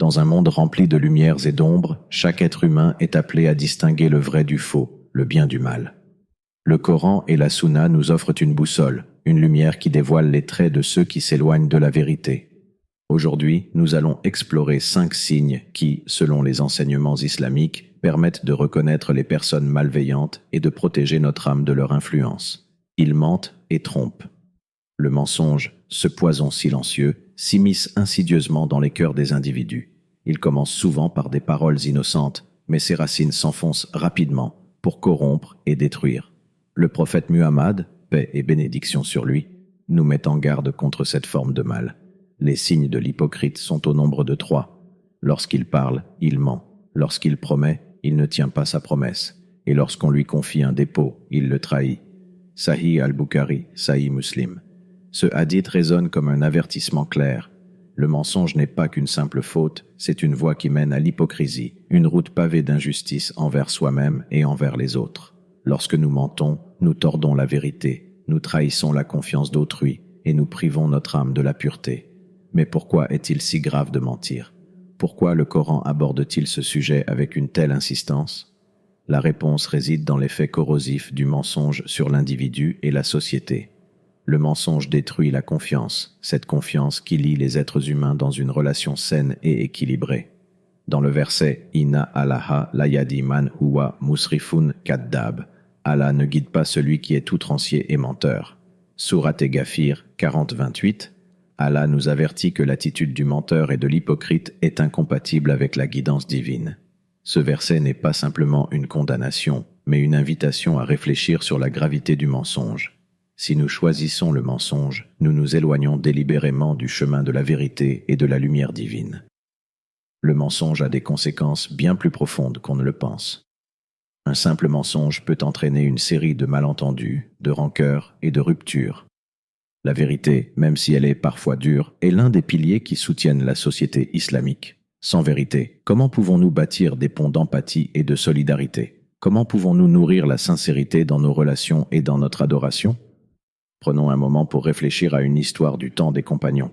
Dans un monde rempli de lumières et d'ombres, chaque être humain est appelé à distinguer le vrai du faux, le bien du mal. Le Coran et la Sunna nous offrent une boussole, une lumière qui dévoile les traits de ceux qui s'éloignent de la vérité. Aujourd'hui, nous allons explorer 5 signes qui, selon les enseignements islamiques, permettent de reconnaître les personnes malveillantes et de protéger notre âme de leur influence. Ils mentent et trompent. Le mensonge, ce poison silencieux, s'immisce insidieusement dans les cœurs des individus. Il commence souvent par des paroles innocentes, mais ses racines s'enfoncent rapidement pour corrompre et détruire. Le prophète Muhammad, paix et bénédiction sur lui, nous met en garde contre cette forme de mal. Les signes de l'hypocrite sont au nombre de 3. Lorsqu'il parle, il ment. Lorsqu'il promet, il ne tient pas sa promesse. Et lorsqu'on lui confie un dépôt, il le trahit. Sahih al-Bukhari, Sahih Muslim. Ce hadith résonne comme un avertissement clair. Le mensonge n'est pas qu'une simple faute, c'est une voie qui mène à l'hypocrisie, une route pavée d'injustice envers soi-même et envers les autres. Lorsque nous mentons, nous tordons la vérité, nous trahissons la confiance d'autrui et nous privons notre âme de la pureté. Mais pourquoi est-il si grave de mentir? Pourquoi le Coran aborde-t-il ce sujet avec une telle insistance? La réponse réside dans l'effet corrosif du mensonge sur l'individu et la société. Le mensonge détruit la confiance, cette confiance qui lie les êtres humains dans une relation saine et équilibrée. Dans le verset « Inna Allaha la yadi man huwa musrifun kaddab » Allah ne guide pas celui qui est outrancier et menteur. Sourate Ghafir 40-28. Allah nous avertit que l'attitude du menteur et de l'hypocrite est incompatible avec la guidance divine. Ce verset n'est pas simplement une condamnation, mais une invitation à réfléchir sur la gravité du mensonge. Si nous choisissons le mensonge, nous nous éloignons délibérément du chemin de la vérité et de la lumière divine. Le mensonge a des conséquences bien plus profondes qu'on ne le pense. Un simple mensonge peut entraîner une série de malentendus, de rancœurs et de ruptures. La vérité, même si elle est parfois dure, est l'un des piliers qui soutiennent la société islamique. Sans vérité, comment pouvons-nous bâtir des ponts d'empathie et de solidarité? Comment pouvons-nous nourrir la sincérité dans nos relations et dans notre adoration? Prenons un moment pour réfléchir à une histoire du temps des compagnons.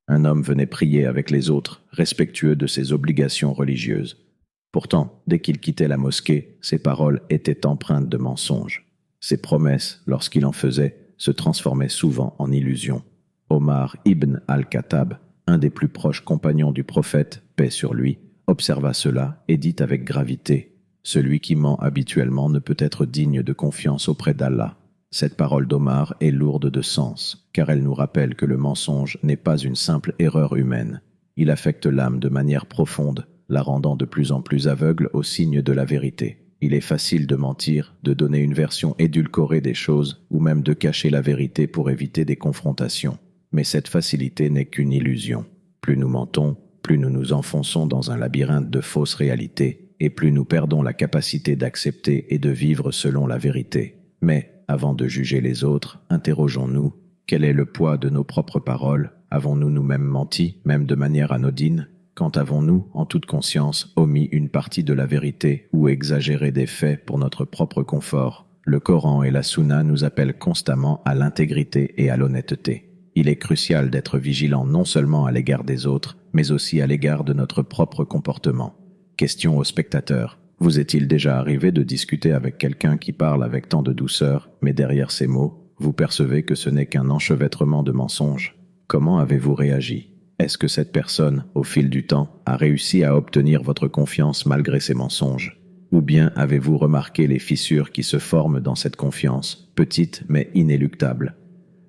Un homme venait prier avec les autres, respectueux de ses obligations religieuses. Pourtant, dès qu'il quittait la mosquée, ses paroles étaient empreintes de mensonges. Ses promesses, lorsqu'il en faisait, se transformait souvent en illusion. Omar ibn al-Khattab, un des plus proches compagnons du prophète, paix sur lui, observa cela et dit avec gravité « Celui qui ment habituellement ne peut être digne de confiance auprès d'Allah ». Cette parole d'Omar est lourde de sens, car elle nous rappelle que le mensonge n'est pas une simple erreur humaine. Il affecte l'âme de manière profonde, la rendant de plus en plus aveugle aux signes de la vérité. Il est facile de mentir, de donner une version édulcorée des choses, ou même de cacher la vérité pour éviter des confrontations. Mais cette facilité n'est qu'une illusion. Plus nous mentons, plus nous nous enfonçons dans un labyrinthe de fausses réalités, et plus nous perdons la capacité d'accepter et de vivre selon la vérité. Mais, avant de juger les autres, interrogeons-nous, quel est le poids de nos propres paroles? Avons-nous nous-mêmes menti, même de manière anodine? Quand avons-nous, en toute conscience, omis une partie de la vérité ou exagéré des faits pour notre propre confort? Le Coran et la Sunna nous appellent constamment à l'intégrité et à l'honnêteté. Il est crucial d'être vigilant non seulement à l'égard des autres, mais aussi à l'égard de notre propre comportement. Question aux spectateurs. Vous est-il déjà arrivé de discuter avec quelqu'un qui parle avec tant de douceur, mais derrière ces mots, vous percevez que ce n'est qu'un enchevêtrement de mensonges? Comment avez-vous réagi? Est-ce que cette personne, au fil du temps, a réussi à obtenir votre confiance malgré ses mensonges? Ou bien avez-vous remarqué les fissures qui se forment dans cette confiance, petites mais inéluctables?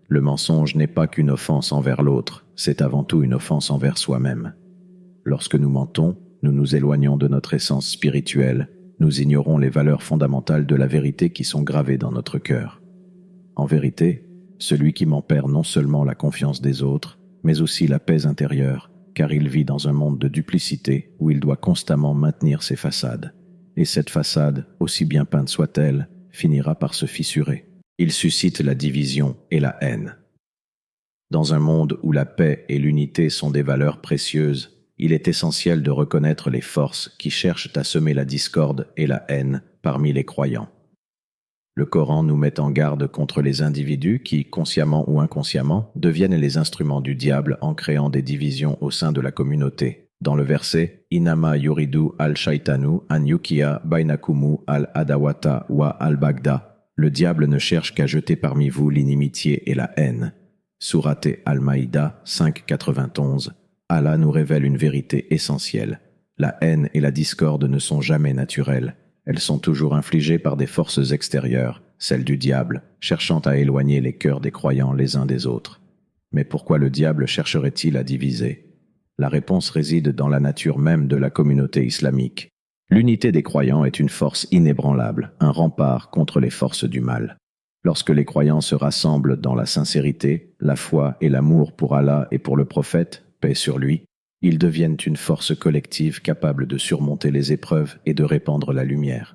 Le mensonge n'est pas qu'une offense envers l'autre, c'est avant tout une offense envers soi-même. Lorsque nous mentons, nous nous éloignons de notre essence spirituelle, nous ignorons les valeurs fondamentales de la vérité qui sont gravées dans notre cœur. En vérité, celui qui ment perd non seulement la confiance des autres, mais aussi la paix intérieure, car il vit dans un monde de duplicité où il doit constamment maintenir ses façades. Et cette façade, aussi bien peinte soit-elle, finira par se fissurer. Il suscite la division et la haine. Dans un monde où la paix et l'unité sont des valeurs précieuses, il est essentiel de reconnaître les forces qui cherchent à semer la discorde et la haine parmi les croyants. Le Coran nous met en garde contre les individus qui, consciemment ou inconsciemment, deviennent les instruments du diable en créant des divisions au sein de la communauté. Dans le verset « Inama yuridu al-shaitanu an yukiya bainakumu al-adawata wa al-bagda » le diable ne cherche qu'à jeter parmi vous l'inimitié et la haine. Sourate Al-Maïda 5.91. Allah nous révèle une vérité essentielle. La haine et la discorde ne sont jamais naturelles. Elles sont toujours infligées par des forces extérieures, celles du diable, cherchant à éloigner les cœurs des croyants les uns des autres. Mais pourquoi le diable chercherait-il à diviser ? La réponse réside dans la nature même de la communauté islamique. L'unité des croyants est une force inébranlable, un rempart contre les forces du mal. Lorsque les croyants se rassemblent dans la sincérité, la foi et l'amour pour Allah et pour le prophète, paix sur lui, ils deviennent une force collective capable de surmonter les épreuves et de répandre la lumière.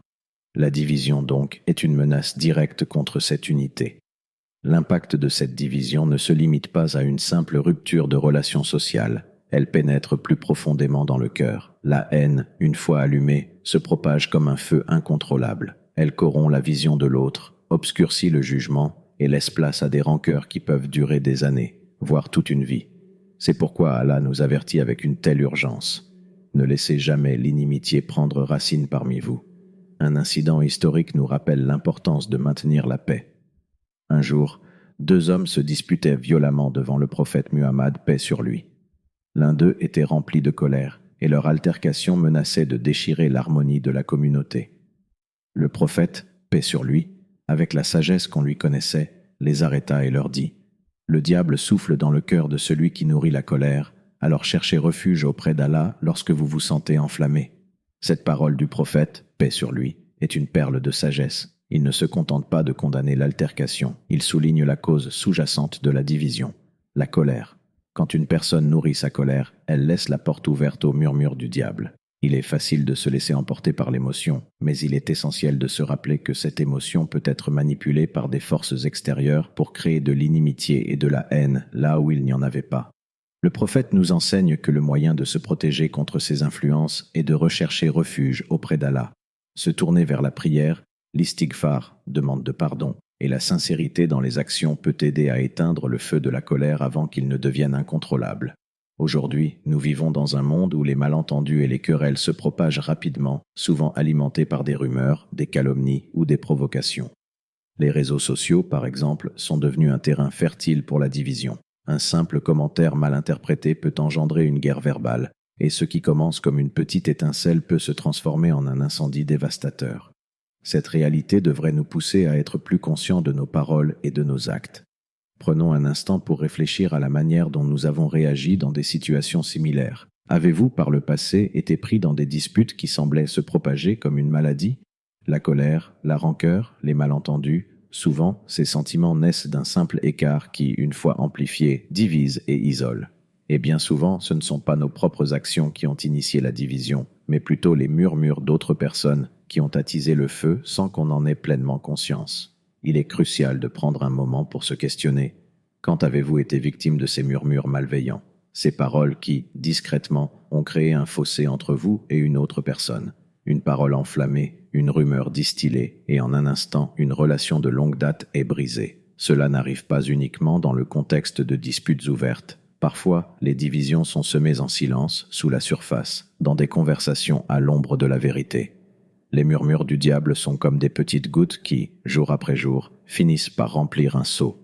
La division, donc, est une menace directe contre cette unité. L'impact de cette division ne se limite pas à une simple rupture de relations sociales. Elle pénètre plus profondément dans le cœur. La haine, une fois allumée, se propage comme un feu incontrôlable. Elle corrompt la vision de l'autre, obscurcit le jugement et laisse place à des rancœurs qui peuvent durer des années, voire toute une vie. C'est pourquoi Allah nous avertit avec une telle urgence. Ne laissez jamais l'inimitié prendre racine parmi vous. Un incident historique nous rappelle l'importance de maintenir la paix. Un jour, 2 hommes se disputaient violemment devant le prophète Muhammad, paix sur lui. L'un d'eux était rempli de colère, et leur altercation menaçait de déchirer l'harmonie de la communauté. Le prophète, paix sur lui, avec la sagesse qu'on lui connaissait, les arrêta et leur dit « Le diable souffle dans le cœur de celui qui nourrit la colère, alors cherchez refuge auprès d'Allah lorsque vous vous sentez enflammé. » Cette parole du prophète, paix sur lui, est une perle de sagesse. Il ne se contente pas de condamner l'altercation, il souligne la cause sous-jacente de la division, la colère. Quand une personne nourrit sa colère, elle laisse la porte ouverte aux murmures du diable. Il est facile de se laisser emporter par l'émotion, mais il est essentiel de se rappeler que cette émotion peut être manipulée par des forces extérieures pour créer de l'inimitié et de la haine là où il n'y en avait pas. Le prophète nous enseigne que le moyen de se protéger contre ces influences est de rechercher refuge auprès d'Allah, se tourner vers la prière, l'istighfar, demande de pardon, et la sincérité dans les actions peut aider à éteindre le feu de la colère avant qu'il ne devienne incontrôlable. Aujourd'hui, nous vivons dans un monde où les malentendus et les querelles se propagent rapidement, souvent alimentés par des rumeurs, des calomnies ou des provocations. Les réseaux sociaux, par exemple, sont devenus un terrain fertile pour la division. Un simple commentaire mal interprété peut engendrer une guerre verbale, et ce qui commence comme une petite étincelle peut se transformer en un incendie dévastateur. Cette réalité devrait nous pousser à être plus conscients de nos paroles et de nos actes. Prenons un instant pour réfléchir à la manière dont nous avons réagi dans des situations similaires. Avez-vous, par le passé, été pris dans des disputes qui semblaient se propager comme une maladie ? La colère, la rancœur, les malentendus, souvent, ces sentiments naissent d'un simple écart qui, une fois amplifié, divise et isole. Et bien souvent, ce ne sont pas nos propres actions qui ont initié la division, mais plutôt les murmures d'autres personnes qui ont attisé le feu sans qu'on en ait pleinement conscience. Il est crucial de prendre un moment pour se questionner. Quand avez-vous été victime de ces murmures malveillants, ces paroles qui, discrètement, ont créé un fossé entre vous et une autre personne? Une parole enflammée, une rumeur distillée, et en un instant, une relation de longue date est brisée. Cela n'arrive pas uniquement dans le contexte de disputes ouvertes. Parfois, les divisions sont semées en silence, sous la surface, dans des conversations à l'ombre de la vérité. Les murmures du diable sont comme des petites gouttes qui, jour après jour, finissent par remplir un seau.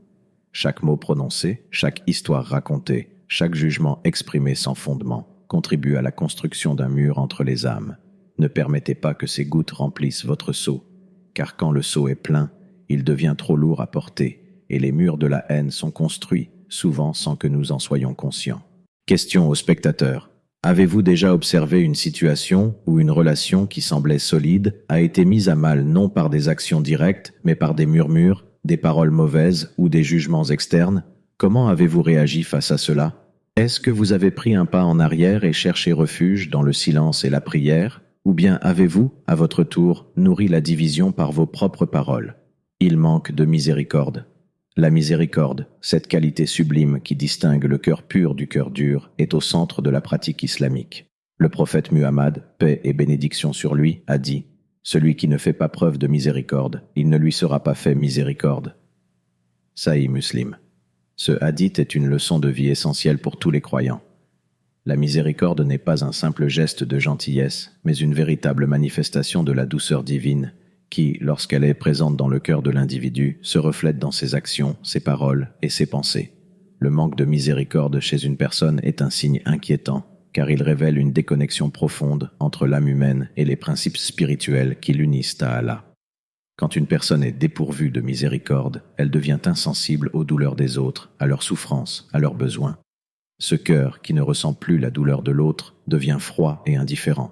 Chaque mot prononcé, chaque histoire racontée, chaque jugement exprimé sans fondement, contribue à la construction d'un mur entre les âmes. Ne permettez pas que ces gouttes remplissent votre seau, car quand le seau est plein, il devient trop lourd à porter, et les murs de la haine sont construits, souvent sans que nous en soyons conscients. Question aux spectateurs. Avez-vous déjà observé une situation où une relation qui semblait solide a été mise à mal non par des actions directes, mais par des murmures, des paroles mauvaises ou des jugements externes? Comment avez-vous réagi face à cela? Est-ce que vous avez pris un pas en arrière et cherché refuge dans le silence et la prière? Ou bien avez-vous, à votre tour, nourri la division par vos propres paroles? Il manque de miséricorde. La miséricorde, cette qualité sublime qui distingue le cœur pur du cœur dur, est au centre de la pratique islamique. Le prophète Muhammad, paix et bénédiction sur lui, a dit « Celui qui ne fait pas preuve de miséricorde, il ne lui sera pas fait miséricorde. » Sahih Muslim. Ce hadith est une leçon de vie essentielle pour tous les croyants. La miséricorde n'est pas un simple geste de gentillesse, mais une véritable manifestation de la douceur divine qui, lorsqu'elle est présente dans le cœur de l'individu, se reflète dans ses actions, ses paroles et ses pensées. Le manque de miséricorde chez une personne est un signe inquiétant, car il révèle une déconnexion profonde entre l'âme humaine et les principes spirituels qui l'unissent à Allah. Quand une personne est dépourvue de miséricorde, elle devient insensible aux douleurs des autres, à leurs souffrances, à leurs besoins. Ce cœur, qui ne ressent plus la douleur de l'autre, devient froid et indifférent.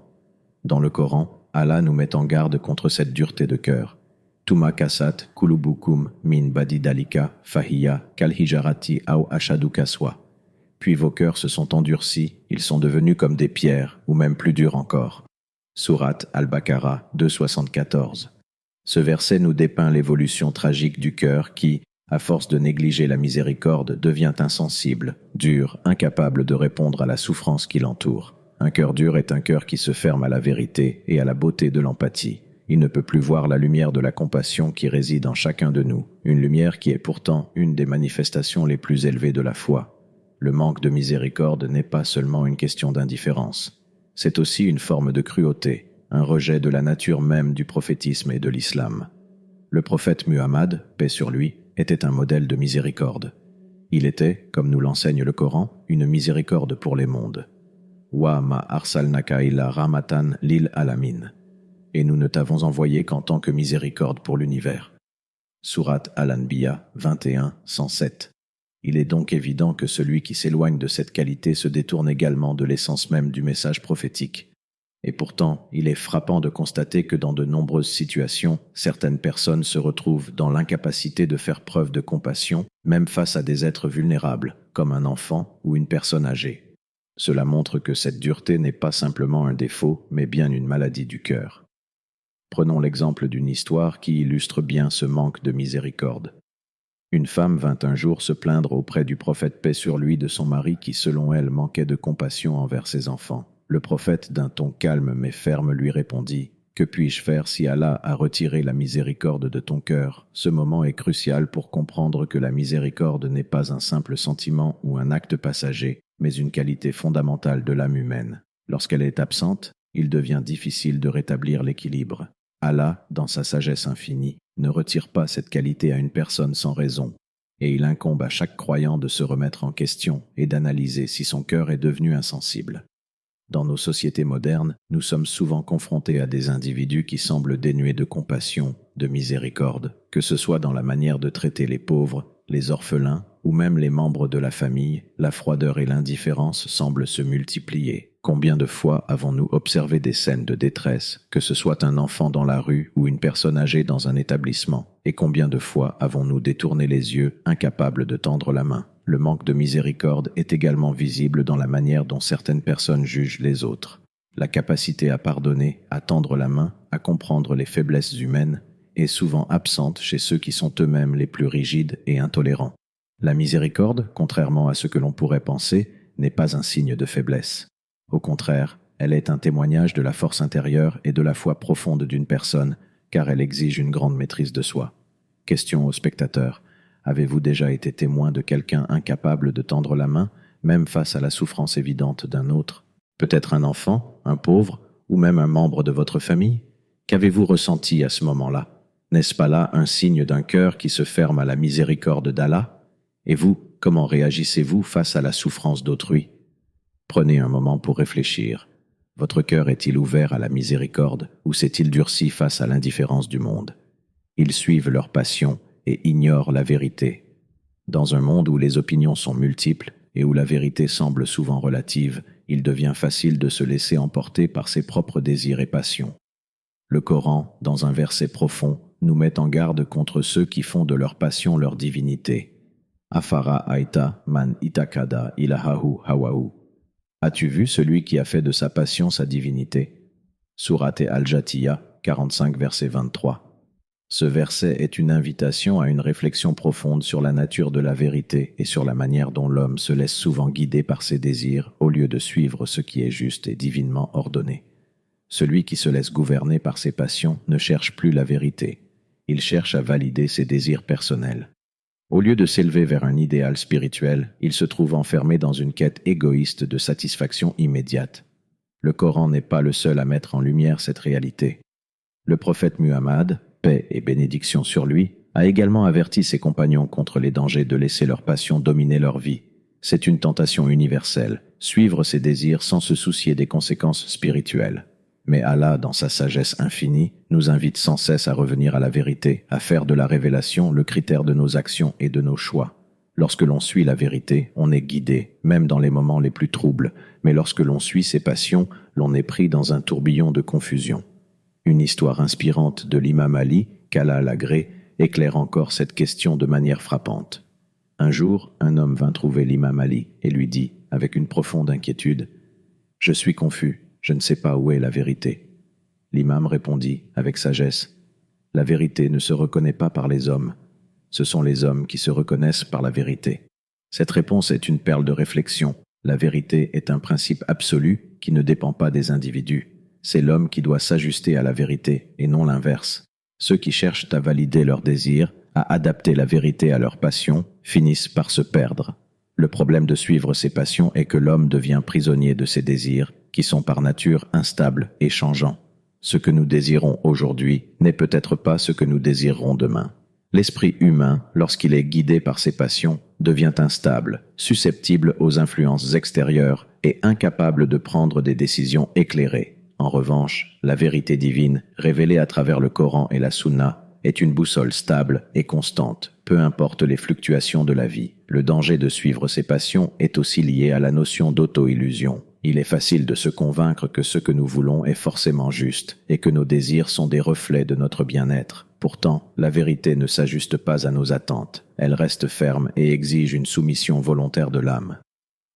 Dans le Coran, Allah nous met en garde contre cette dureté de cœur. Tuma kasat kulubukum min badi dalika fahiya kalhijarati aw ashadu kaswa. Puis vos cœurs se sont endurcis, ils sont devenus comme des pierres, ou même plus durs encore. Sourate Al-Baqarah 2,74. Ce verset nous dépeint l'évolution tragique du cœur qui, à force de négliger la miséricorde, devient insensible, dur, incapable de répondre à la souffrance qui l'entoure. Un cœur dur est un cœur qui se ferme à la vérité et à la beauté de l'empathie. Il ne peut plus voir la lumière de la compassion qui réside en chacun de nous, une lumière qui est pourtant une des manifestations les plus élevées de la foi. Le manque de miséricorde n'est pas seulement une question d'indifférence. C'est aussi une forme de cruauté, un rejet de la nature même du prophétisme et de l'islam. Le prophète Muhammad, paix sur lui, était un modèle de miséricorde. Il était, comme nous l'enseigne le Coran, une miséricorde pour les mondes. Wa ma arsalnaka illa rahmatan lil alamin. Et nous ne t'avons envoyé qu'en tant que miséricorde pour l'univers. Sourate Al-Anbiya 21, 107. Il est donc évident que celui qui s'éloigne de cette qualité se détourne également de l'essence même du message prophétique. Et pourtant, il est frappant de constater que dans de nombreuses situations, certaines personnes se retrouvent dans l'incapacité de faire preuve de compassion, même face à des êtres vulnérables, comme un enfant ou une personne âgée. Cela montre que cette dureté n'est pas simplement un défaut, mais bien une maladie du cœur. Prenons l'exemple d'une histoire qui illustre bien ce manque de miséricorde. Une femme vint un jour se plaindre auprès du prophète paix sur lui de son mari qui, selon elle, manquait de compassion envers ses enfants. Le prophète, d'un ton calme mais ferme, lui répondit « Que puis-je faire si Allah a retiré la miséricorde de ton cœur ?» Ce moment est crucial pour comprendre que la miséricorde n'est pas un simple sentiment ou un acte passager, mais une qualité fondamentale de l'âme humaine. Lorsqu'elle est absente, il devient difficile de rétablir l'équilibre. Allah, dans sa sagesse infinie, ne retire pas cette qualité à une personne sans raison, et il incombe à chaque croyant de se remettre en question et d'analyser si son cœur est devenu insensible. Dans nos sociétés modernes, nous sommes souvent confrontés à des individus qui semblent dénués de compassion, de miséricorde, que ce soit dans la manière de traiter les pauvres, les orphelins ou même les membres de la famille. La froideur et l'indifférence semblent se multiplier. Combien de fois avons-nous observé des scènes de détresse, que ce soit un enfant dans la rue ou une personne âgée dans un établissement, et combien de fois avons-nous détourné les yeux, incapables de tendre la main? Le manque de miséricorde est également visible dans la manière dont certaines personnes jugent les autres. La capacité à pardonner, à tendre la main, à comprendre les faiblesses humaines est souvent absente chez ceux qui sont eux-mêmes les plus rigides et intolérants. La miséricorde, contrairement à ce que l'on pourrait penser, n'est pas un signe de faiblesse. Au contraire, elle est un témoignage de la force intérieure et de la foi profonde d'une personne, car elle exige une grande maîtrise de soi. Question aux spectateurs. Avez-vous déjà été témoin de quelqu'un incapable de tendre la main, même face à la souffrance évidente d'un autre? Peut-être un enfant, un pauvre, ou même un membre de votre famille? Qu'avez-vous ressenti à ce moment-là? N'est-ce pas là un signe d'un cœur qui se ferme à la miséricorde d'Allah? Et vous, comment réagissez-vous face à la souffrance d'autrui? Prenez un moment pour réfléchir. Votre cœur est-il ouvert à la miséricorde ou s'est-il durci face à l'indifférence du monde? Ils suivent leur passion et ignorent la vérité. Dans un monde où les opinions sont multiples et où la vérité semble souvent relative, il devient facile de se laisser emporter par ses propres désirs et passions. Le Coran, dans un verset profond, nous met en garde contre ceux qui font de leur passion leur divinité. Afara aita man itakada ilahahu hawahu. As-tu vu celui qui a fait de sa passion sa divinité? Sourate Al-Jathiya 45, verset 23. Ce verset est une invitation à une réflexion profonde sur la nature de la vérité et sur la manière dont l'homme se laisse souvent guider par ses désirs au lieu de suivre ce qui est juste et divinement ordonné. Celui qui se laisse gouverner par ses passions ne cherche plus la vérité. Il cherche à valider ses désirs personnels. Au lieu de s'élever vers un idéal spirituel, il se trouve enfermé dans une quête égoïste de satisfaction immédiate. Le Coran n'est pas le seul à mettre en lumière cette réalité. Le prophète Muhammad, paix et bénédiction sur lui, a également averti ses compagnons contre les dangers de laisser leur passion dominer leur vie. C'est une tentation universelle, suivre ses désirs sans se soucier des conséquences spirituelles. Mais Allah, dans sa sagesse infinie, nous invite sans cesse à revenir à la vérité, à faire de la révélation le critère de nos actions et de nos choix. Lorsque l'on suit la vérité, on est guidé, même dans les moments les plus troubles, mais lorsque l'on suit ses passions, l'on est pris dans un tourbillon de confusion. Une histoire inspirante de l'imam Ali, qu'Allah l'agrée, éclaire encore cette question de manière frappante. Un jour, un homme vint trouver l'imam Ali et lui dit, avec une profonde inquiétude, « Je suis confus, je ne sais pas où est la vérité. » L'imam répondit, avec sagesse, « La vérité ne se reconnaît pas par les hommes. Ce sont les hommes qui se reconnaissent par la vérité. » Cette réponse est une perle de réflexion. La vérité est un principe absolu qui ne dépend pas des individus. C'est l'homme qui doit s'ajuster à la vérité et non l'inverse. Ceux qui cherchent à valider leurs désirs, à adapter la vérité à leurs passions, finissent par se perdre. Le problème de suivre ses passions est que l'homme devient prisonnier de ses désirs, qui sont par nature instables et changeants. Ce que nous désirons aujourd'hui n'est peut-être pas ce que nous désirerons demain. L'esprit humain, lorsqu'il est guidé par ses passions, devient instable, susceptible aux influences extérieures et incapable de prendre des décisions éclairées. En revanche, la vérité divine, révélée à travers le Coran et la Sunna, est une boussole stable et constante, peu importe les fluctuations de la vie. Le danger de suivre ses passions est aussi lié à la notion d'auto-illusion. Il est facile de se convaincre que ce que nous voulons est forcément juste et que nos désirs sont des reflets de notre bien-être. Pourtant, la vérité ne s'ajuste pas à nos attentes. Elle reste ferme et exige une soumission volontaire de l'âme.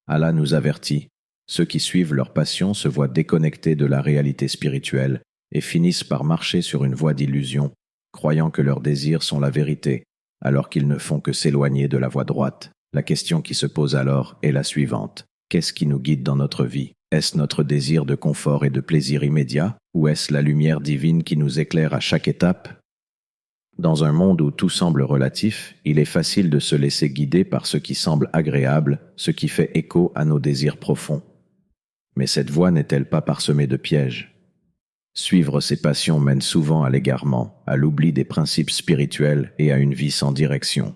Allah nous avertit. Ceux qui suivent leur passion se voient déconnectés de la réalité spirituelle et finissent par marcher sur une voie d'illusion, croyant que leurs désirs sont la vérité, alors qu'ils ne font que s'éloigner de la voie droite. La question qui se pose alors est la suivante. Qu'est-ce qui nous guide dans notre vie? Est-ce notre désir de confort et de plaisir immédiat, ou est-ce la lumière divine qui nous éclaire à chaque étape? Dans un monde où tout semble relatif, il est facile de se laisser guider par ce qui semble agréable, ce qui fait écho à nos désirs profonds. Mais cette voie n'est-elle pas parsemée de pièges? Suivre ses passions mène souvent à l'égarement, à l'oubli des principes spirituels et à une vie sans direction.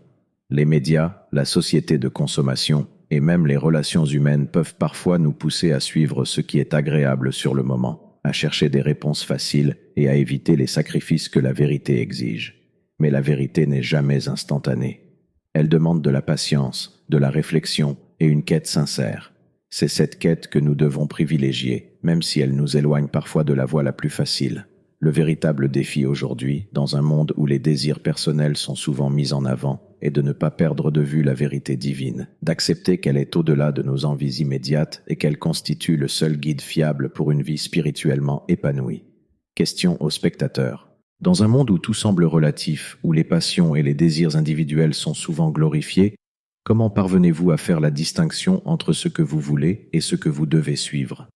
Les médias, la société de consommation et même les relations humaines peuvent parfois nous pousser à suivre ce qui est agréable sur le moment, à chercher des réponses faciles et à éviter les sacrifices que la vérité exige. Mais la vérité n'est jamais instantanée. Elle demande de la patience, de la réflexion et une quête sincère. C'est cette quête que nous devons privilégier, même si elle nous éloigne parfois de la voie la plus facile. Le véritable défi aujourd'hui, dans un monde où les désirs personnels sont souvent mis en avant, est de ne pas perdre de vue la vérité divine, d'accepter qu'elle est au-delà de nos envies immédiates et qu'elle constitue le seul guide fiable pour une vie spirituellement épanouie. Question aux spectateurs. Dans un monde où tout semble relatif, où les passions et les désirs individuels sont souvent glorifiés, comment parvenez-vous à faire la distinction entre ce que vous voulez et ce que vous devez suivre?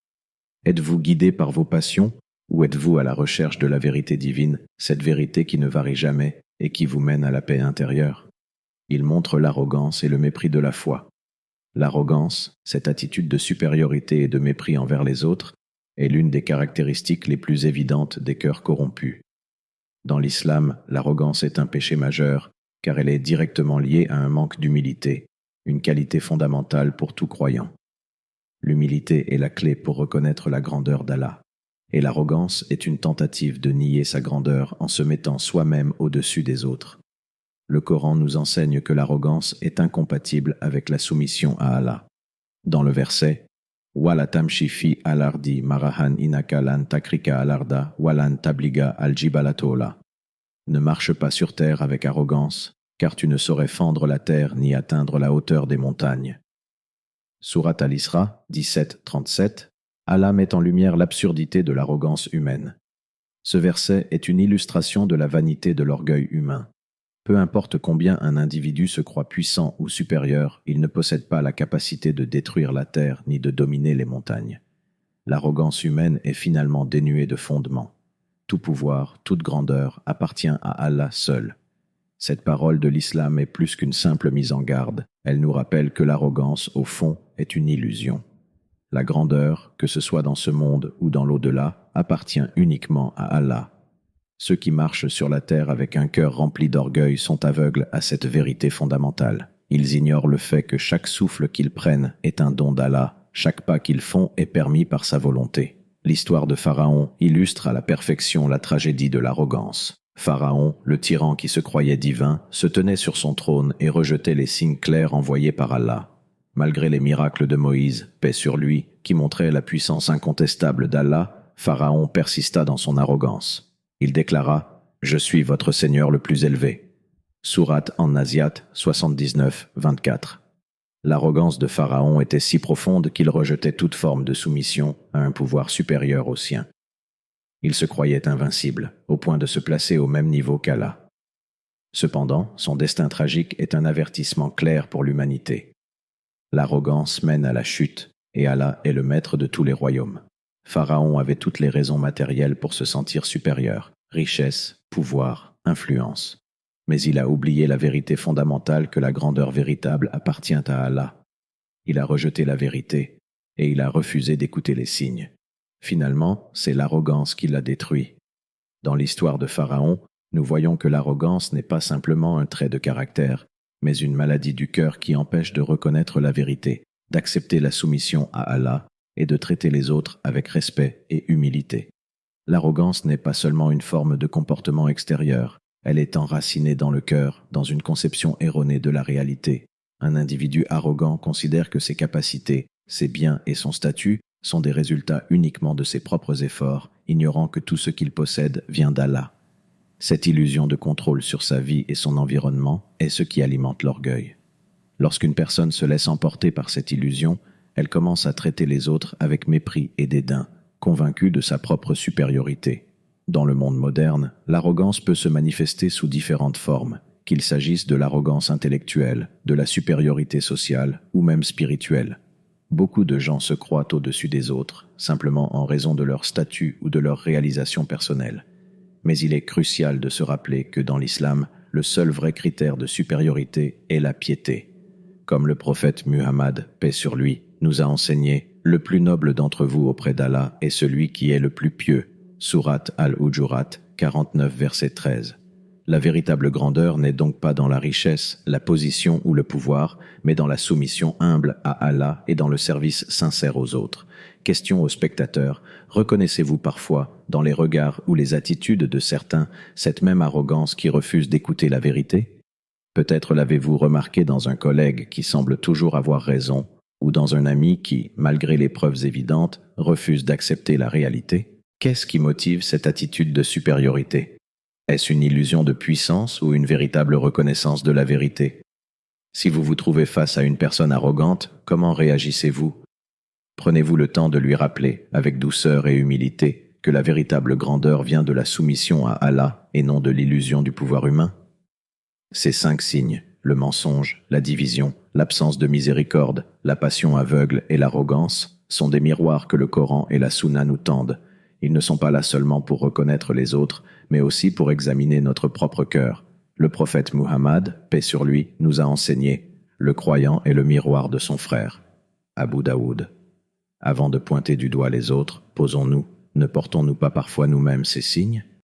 Êtes-vous guidé par vos passions ou êtes-vous à la recherche de la vérité divine, cette vérité qui ne varie jamais et qui vous mène à la paix intérieure? Il montre l'arrogance et le mépris de la foi. L'arrogance, cette attitude de supériorité et de mépris envers les autres, est l'une des caractéristiques les plus évidentes des cœurs corrompus. Dans l'islam, l'arrogance est un péché majeur, car elle est directement liée à un manque d'humilité, une qualité fondamentale pour tout croyant. L'humilité est la clé pour reconnaître la grandeur d'Allah, et l'arrogance est une tentative de nier sa grandeur en se mettant soi-même au-dessus des autres. Le Coran nous enseigne que l'arrogance est incompatible avec la soumission à Allah. Dans le verset « Wala tamshi fi al-ardi marahan inaka lan takrika al-arda walan tabliga al-jibalatola » Ne marche pas sur terre avec arrogance, car tu ne saurais fendre la terre ni atteindre la hauteur des montagnes. Surat Al-Isra 17-37, Allah met en lumière l'absurdité de l'arrogance humaine. Ce verset est une illustration de la vanité de l'orgueil humain. Peu importe combien un individu se croit puissant ou supérieur, il ne possède pas la capacité de détruire la terre ni de dominer les montagnes. L'arrogance humaine est finalement dénuée de fondement. Tout pouvoir, toute grandeur appartient à Allah seul. Cette parole de l'islam est plus qu'une simple mise en garde. Elle nous rappelle que l'arrogance, au fond, est une illusion. La grandeur, que ce soit dans ce monde ou dans l'au-delà, appartient uniquement à Allah. Ceux qui marchent sur la terre avec un cœur rempli d'orgueil sont aveugles à cette vérité fondamentale. Ils ignorent le fait que chaque souffle qu'ils prennent est un don d'Allah, chaque pas qu'ils font est permis par sa volonté. L'histoire de Pharaon illustre à la perfection la tragédie de l'arrogance. Pharaon, le tyran qui se croyait divin, se tenait sur son trône et rejetait les signes clairs envoyés par Allah. Malgré les miracles de Moïse, paix sur lui, qui montraient la puissance incontestable d'Allah, Pharaon persista dans son arrogance. Il déclara « Je suis votre Seigneur le plus élevé ». Sourate An-Naziat 79, 24. L'arrogance de Pharaon était si profonde qu'il rejetait toute forme de soumission à un pouvoir supérieur au sien. Il se croyait invincible, au point de se placer au même niveau qu'Allah. Cependant, son destin tragique est un avertissement clair pour l'humanité. L'arrogance mène à la chute, et Allah est le maître de tous les royaumes. Pharaon avait toutes les raisons matérielles pour se sentir supérieur, richesse, pouvoir, influence. Mais il a oublié la vérité fondamentale que la grandeur véritable appartient à Allah. Il a rejeté la vérité, et il a refusé d'écouter les signes. Finalement, c'est l'arrogance qui l'a détruit. Dans l'histoire de Pharaon, nous voyons que l'arrogance n'est pas simplement un trait de caractère, mais une maladie du cœur qui empêche de reconnaître la vérité, d'accepter la soumission à Allah et de traiter les autres avec respect et humilité. L'arrogance n'est pas seulement une forme de comportement extérieur, elle est enracinée dans le cœur, dans une conception erronée de la réalité. Un individu arrogant considère que ses capacités, ses biens et son statut sont des résultats uniquement de ses propres efforts, ignorant que tout ce qu'il possède vient d'Allah. Cette illusion de contrôle sur sa vie et son environnement est ce qui alimente l'orgueil. Lorsqu'une personne se laisse emporter par cette illusion, elle commence à traiter les autres avec mépris et dédain, convaincue de sa propre supériorité. Dans le monde moderne, l'arrogance peut se manifester sous différentes formes, qu'il s'agisse de l'arrogance intellectuelle, de la supériorité sociale ou même spirituelle. Beaucoup de gens se croient au-dessus des autres, simplement en raison de leur statut ou de leur réalisation personnelle. Mais il est crucial de se rappeler que dans l'islam, le seul vrai critère de supériorité est la piété. Comme le prophète Muhammad, paix sur lui, nous a enseigné « Le plus noble d'entre vous auprès d'Allah est celui qui est le plus pieux ». Sourate Al-Hujurat 49, verset 13. La véritable grandeur n'est donc pas dans la richesse, la position ou le pouvoir, mais dans la soumission humble à Allah et dans le service sincère aux autres. Question aux spectateurs, reconnaissez-vous parfois, dans les regards ou les attitudes de certains, cette même arrogance qui refuse d'écouter la vérité ? Peut-être l'avez-vous remarqué dans un collègue qui semble toujours avoir raison, ou dans un ami qui, malgré les preuves évidentes, refuse d'accepter la réalité ? Qu'est-ce qui motive cette attitude de supériorité ? Est-ce une illusion de puissance ou une véritable reconnaissance de la vérité ? Si vous vous trouvez face à une personne arrogante, comment réagissez-vous ? Prenez-vous le temps de lui rappeler, avec douceur et humilité, que la véritable grandeur vient de la soumission à Allah et non de l'illusion du pouvoir humain ? Ces 5 signes, le mensonge, la division, l'absence de miséricorde, la passion aveugle et l'arrogance, sont des miroirs que le Coran et la Sunna nous tendent. Ils ne sont pas là seulement pour reconnaître les autres, mais aussi pour examiner notre propre cœur. Le prophète Muhammad, paix sur lui, nous a enseigné « Le croyant est le miroir de son frère ». Abu Daoud. Avant de pointer du doigt les autres, posons-nous, ne portons-nous pas parfois nous-mêmes ces signes ?